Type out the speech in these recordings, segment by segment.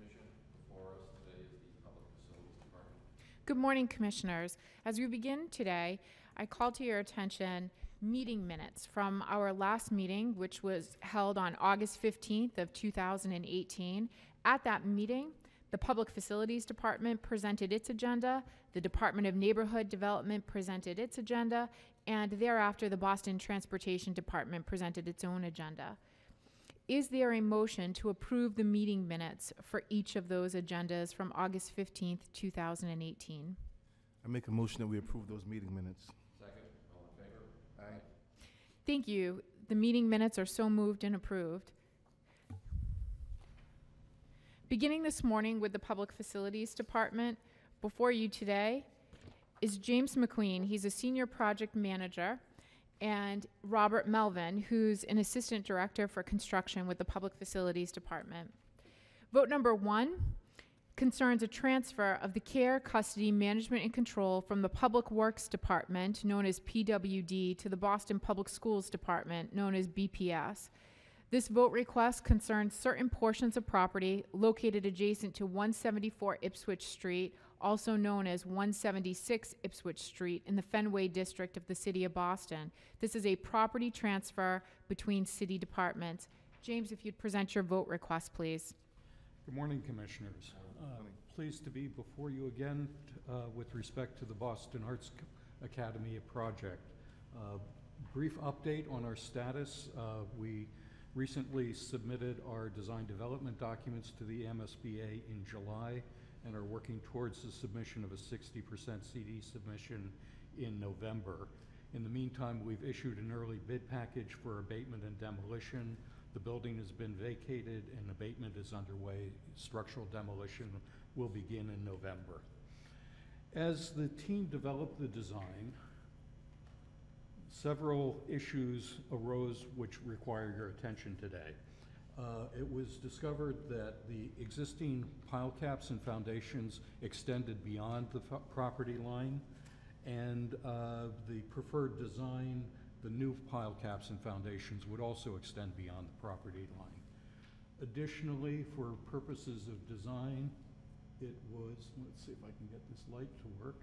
Commission. Before us today is the Public Facilities Department. Good morning, Commissioners. As we begin today, I call to your attention meeting minutes from our last meeting, which was held on August 15th of 2018. At that meeting, the Public Facilities Department presented its agenda, the Department of Neighborhood Development presented its agenda, and thereafter the Boston Transportation Department presented its own agenda. Is there a motion to approve the meeting minutes for each of those agendas from August 15th, 2018? I make a motion that we approve those meeting minutes. Second, all in favor? Aye. Thank you. The meeting minutes are so moved and approved. Beginning this morning with the Public Facilities Department, before you today is James McQueen. He's a senior project manager, and Robert Melvin, who's an assistant director for construction with the Public Facilities Department. Vote number 1 concerns a transfer of the care, custody, management, and control from the Public Works Department, known as PWD, to the Boston Public Schools Department, known as BPS. This vote request concerns certain portions of property located adjacent to 174 Ipswich Street, also known as 176 Ipswich Street, in the Fenway district of the City of Boston. This is a property transfer between city departments. James, if you'd present your vote request, please. Good morning, Commissioners. Pleased to be before you again with respect to the Boston Arts Academy project. Brief update on our status. We recently submitted our design development documents to the MSBA in July and are working towards the submission of a 60% CD submission in November. In the meantime, we've issued an early bid package for abatement and demolition. The building has been vacated and abatement is underway. Structural demolition will begin in November. As the team developed the design, several issues arose which require your attention today. It was discovered that the existing pile caps and foundations extended beyond the property line, and the preferred design, the new pile caps and foundations, would also extend beyond the property line. Additionally, for purposes of design, it was, let's see if I can get this light to work.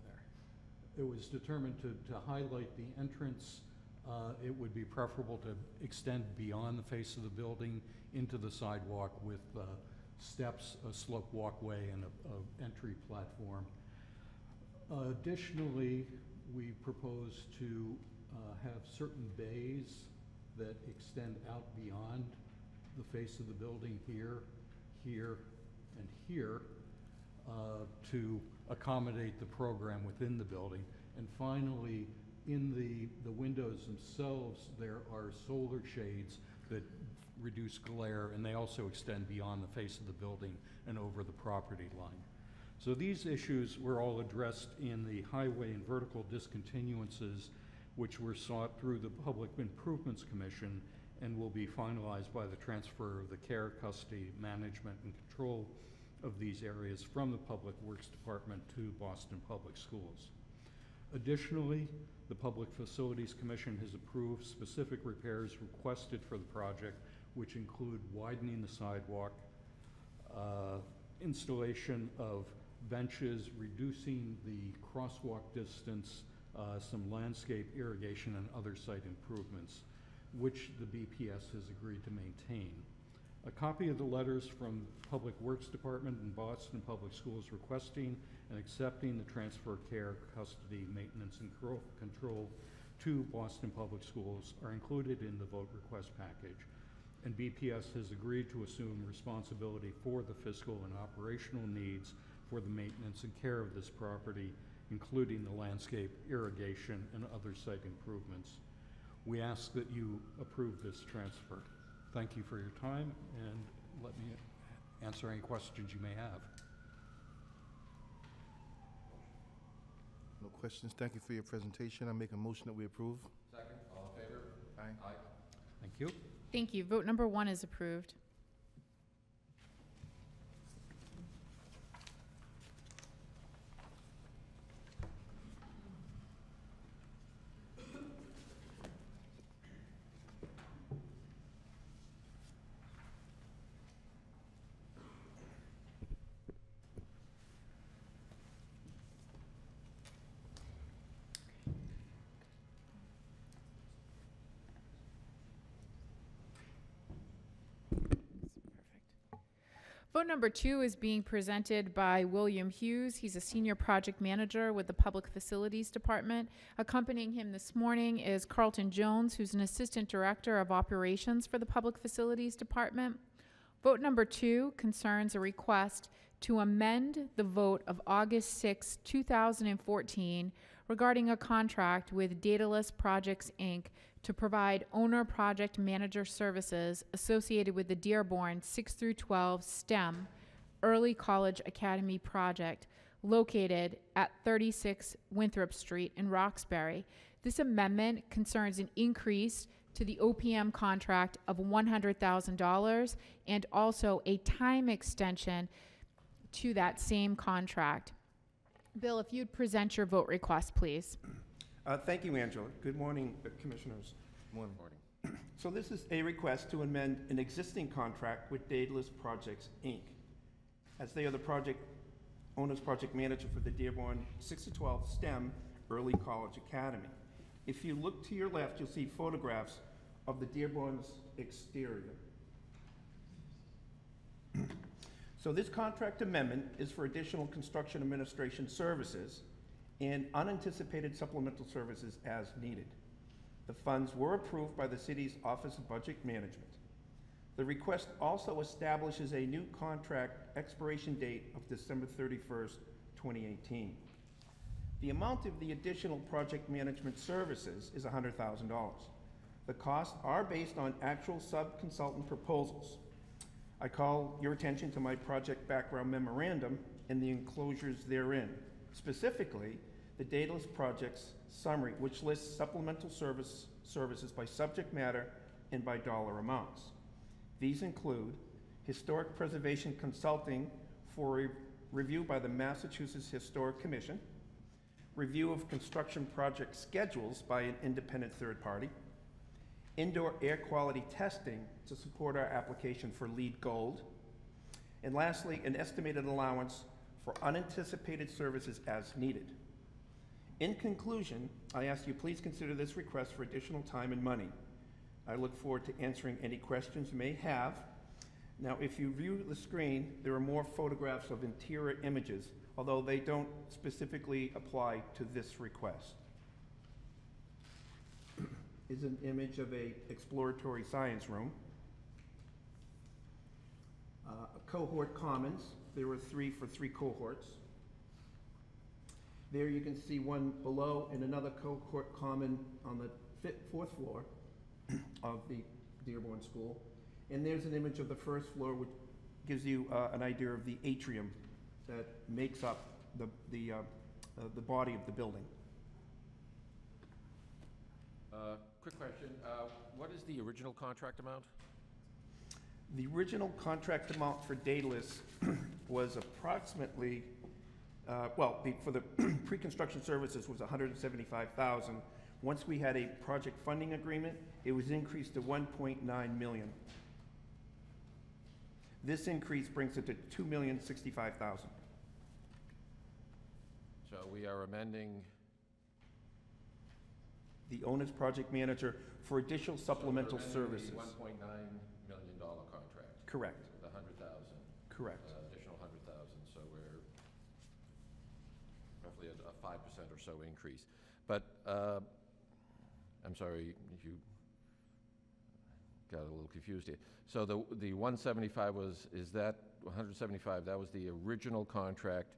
There. It was determined to highlight the entrance. It would be preferable to extend beyond the face of the building into the sidewalk with steps, a slope walkway, and a entry platform. Additionally, we propose to have certain bays that extend out beyond the face of the building here, here, and here to accommodate the program within the building. And finally, in the windows themselves, there are solar shades that reduce glare, and they also extend beyond the face of the building and over the property line. So these issues were all addressed in the highway and vertical discontinuances, which were sought through the Public Improvements Commission and will be finalized by the transfer of the care, custody, management, and control of these areas from the Public Works Department to Boston Public Schools. Additionally, the Public Facilities Commission has approved specific repairs requested for the project, which include widening the sidewalk, installation of benches, reducing the crosswalk distance, some landscape irrigation, and other site improvements, which the BPS has agreed to maintain. A copy of the letters from Public Works Department and Boston Public Schools requesting and accepting the transfer of care, custody, maintenance, and control to Boston Public Schools are included in the vote request package. And BPS has agreed to assume responsibility for the fiscal and operational needs for the maintenance and care of this property, including the landscape, irrigation, and other site improvements. We ask that you approve this transfer. Thank you for your time, and let me answer any questions you may have. No questions. Thank you for your presentation. I make a motion that we approve. Second, all in favor? Aye. Aye. Thank you. Thank you. Vote number 1 is approved. Vote number 2 is being presented by William Hughes. He's a senior project manager with the Public Facilities Department. Accompanying him this morning is Carlton Jones, who's an assistant director of operations for the Public Facilities Department. Vote number 2 concerns a request to amend the vote of August 6, 2014 regarding a contract with Daedalus Projects, Inc. to provide owner project manager services associated with the Dearborn 6 through 12 STEM Early College Academy project located at 36 Winthrop Street in Roxbury. This amendment concerns an increase to the OPM contract of $100,000 and also a time extension to that same contract. Bill, if you'd present your vote request, please. Thank you, Angela. Good morning, Commissioners. Morning. So this is a request to amend an existing contract with Daedalus Projects, Inc., as they are the owner's project manager for the Dearborn 6 to 12 STEM Early College Academy. If you look to your left, you'll see photographs of the Dearborn's exterior. So this contract amendment is for additional construction administration services and unanticipated supplemental services as needed. The funds were approved by the city's Office of Budget Management. The request also establishes a new contract expiration date of December 31st, 2018. The amount of the additional project management services is $100,000. The costs are based on actual sub-consultant proposals. I call your attention to my project background memorandum and the enclosures therein. Specifically, the Daedalus Projects summary, which lists supplemental services by subject matter and by dollar amounts. These include historic preservation consulting for a review by the Massachusetts Historic Commission, review of construction project schedules by an independent third party, indoor air quality testing to support our application for LEED Gold, and lastly, an estimated allowance for unanticipated services as needed. In conclusion, I ask you please consider this request for additional time and money. I look forward to answering any questions you may have. Now, if you view the screen, there are more photographs of interior images, although they don't specifically apply to this request. Is an image of a exploratory science room. Cohort commons. There were 3 for 3 cohorts. There you can see one below and another cohort common on the 4th floor of the Dearborn School. And there's an image of the 1st floor, which gives you an idea of the atrium that makes up the body of the building. Quick question, what is the original contract amount? The original contract amount for Daedalus was approximately, for the pre-construction services was $175,000. Once we had a project funding agreement, it was increased to $1.9 million. This increase brings it to $2,065,000. So we are amending. The owner's project manager for additional supplemental services. $1.9 million contract. Correct. The 100,000. Correct. Additional 100,000, so we're roughly a 5% or so increase. But I'm sorry, you got a little confused here. So the 175 is that 175? That was the original contract.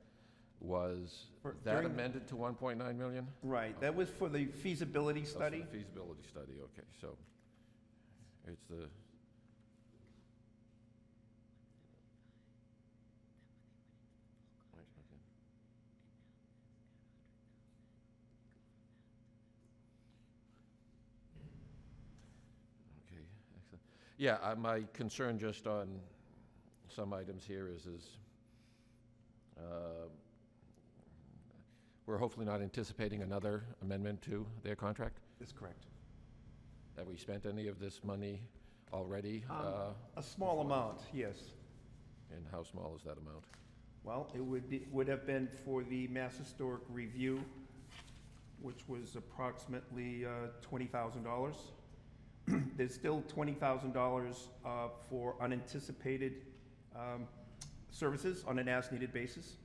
Was that amended to 1.9 million? Right. That was for the feasibility study. The feasibility study. Okay. So it's the. Right, okay. Okay. Excellent. Yeah. My concern just on some items here is we're hopefully not anticipating another amendment to their contract? That's correct. Have we spent any of this money already? A small amount, yes. And how small is that amount? Well, it would have been for the Mass Historic Review, which was approximately $20,000. There's still $20,000 for unanticipated services on an as-needed basis,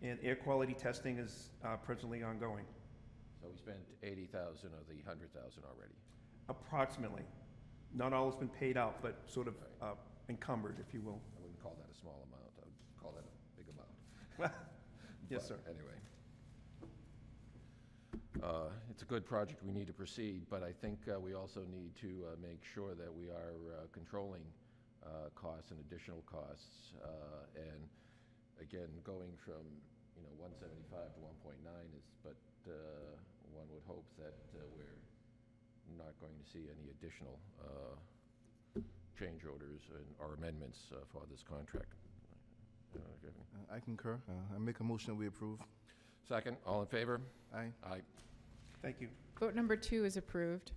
and air quality testing is presently ongoing, So we spent 80,000 of the 100,000 already. approximately. Not all has been paid out, but sort of encumbered, if you will. I wouldn't call that a small amount, I would call that a big amount. Yes, But sir. Anyway. It's a good project, we need to proceed, but I think we also need to make sure that we are controlling costs and additional costs. And again, going from, 175 to 1.9 is, but one would hope that we're not going to see any additional change orders or amendments for this contract. I concur. I make a motion that we approve. Second, all in favor? Aye. Aye. Thank you. Vote number 2 is approved.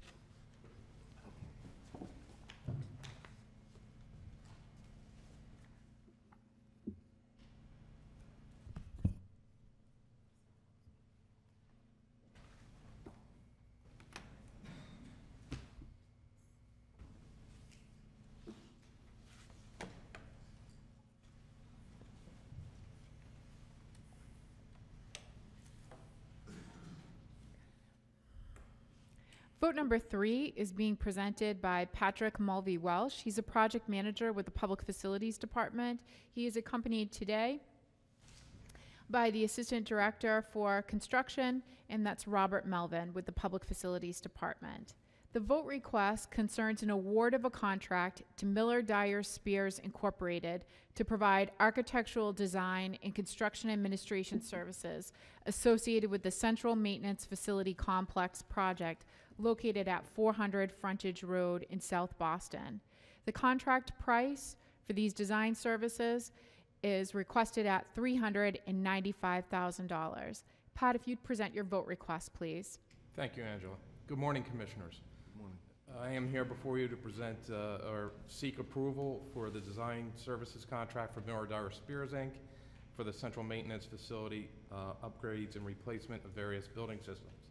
Vote number 3 is being presented by Patrick Mulvey Welsh. He's a project manager with the Public Facilities Department. He is accompanied today by the Assistant Director for Construction, and that's Robert Melvin with the Public Facilities Department. The vote request concerns an award of a contract to Miller Dyer Spears Incorporated to provide architectural design and construction administration services associated with the Central Maintenance Facility Complex project located at 400 Frontage Road in South Boston. The contract price for these design services is requested at $395,000. Pat, if you'd present your vote request, please. Thank you, Angela. Good morning, Commissioners. Good morning. I am here before you to present or seek approval for the design services contract for Miller Dyer Spears, Inc. for the central maintenance facility upgrades and replacement of various building systems.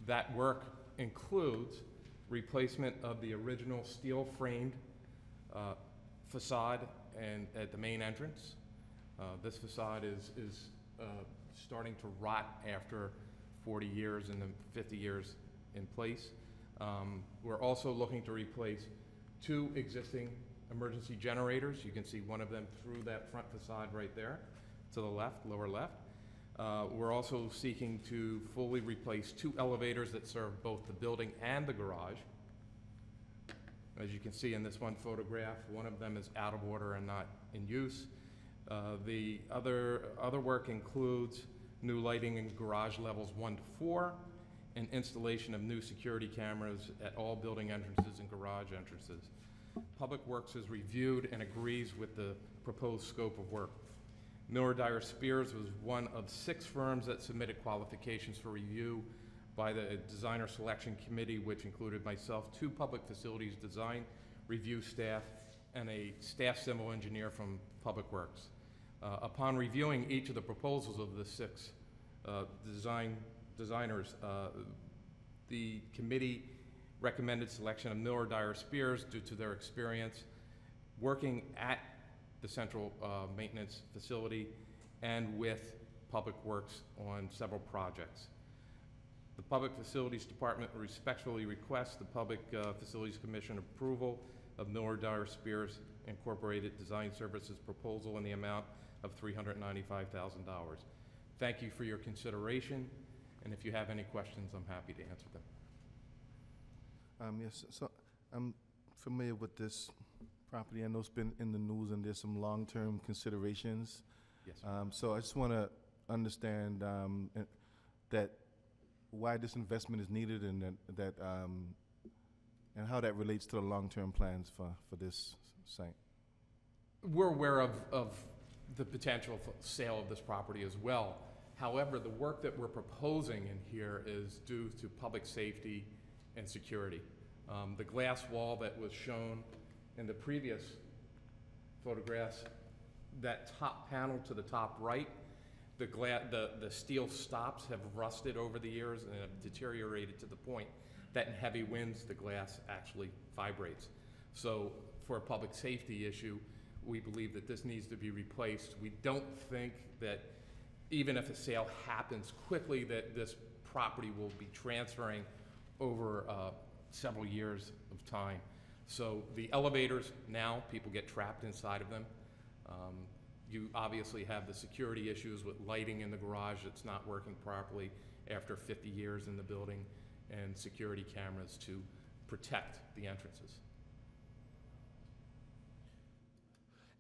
That work includes replacement of the original steel-framed facade and at the main entrance. This facade is starting to rot after 40 years and then 50 years in place. We're also looking to replace 2 existing emergency generators. You can see one of them through that front facade right there to the left, lower left. We're also seeking to fully replace 2 elevators that serve both the building and the garage. As you can see in this one photograph, one of them is out of order and not in use. The other work includes new lighting in garage levels 1 to 4, and installation of new security cameras at all building entrances and garage entrances. Public Works has reviewed and agrees with the proposed scope of work. Miller Dyer Spears was one of 6 firms that submitted qualifications for review by the Designer Selection Committee, which included myself, 2 public facilities design review staff, and a staff civil engineer from Public Works. Upon reviewing each of the proposals of the 6 designers, the committee recommended selection of Miller Dyer Spears due to their experience working at the central maintenance facility and with Public Works on several projects. The Public Facilities Department respectfully requests the Public Facilities Commission approval of Miller Dyer Spears Incorporated Design Services proposal in the amount of $395,000. Thank you for your consideration, and if you have any questions, I'm happy to answer them. Yes, so I'm familiar with this property. I know it's been in the news and there's some long-term considerations. Yes. So I just want to understand that why this investment is needed and and how that relates to the long-term plans for this site. We're aware of the potential for sale of this property as well. However, the work that we're proposing in here is due to public safety and security. The glass wall that was shown in the previous photographs, that top panel to the top right, the steel stops have rusted over the years and have deteriorated to the point that in heavy winds, the glass actually vibrates. So for a public safety issue, we believe that this needs to be replaced. We don't think that even if a sale happens quickly, that this property will be transferring over several years of time. So the elevators now, people get trapped inside of them. You obviously have the security issues with lighting in the garage that's not working properly after 50 years in the building, and security cameras to protect the entrances.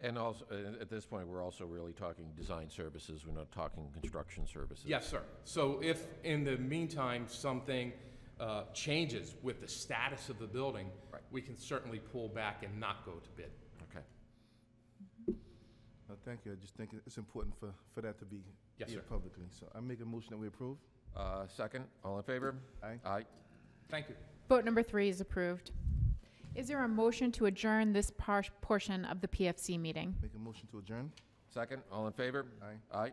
And also, at this point, we're also really talking design services, we're not talking construction services. Yes, sir. So if in the meantime something changes with the status of the building, Right. we can certainly pull back and not go to bid. Okay. Thank you. I just think it's important for that to be Yes, here sir. publicly. So I make a motion that we approve. Second, all in favor? Aye. Aye. Thank you. Vote number 3 is approved. Is there a motion to adjourn this portion of the PFC meeting? Make a motion to adjourn. Second, all in favor? Aye. Aye.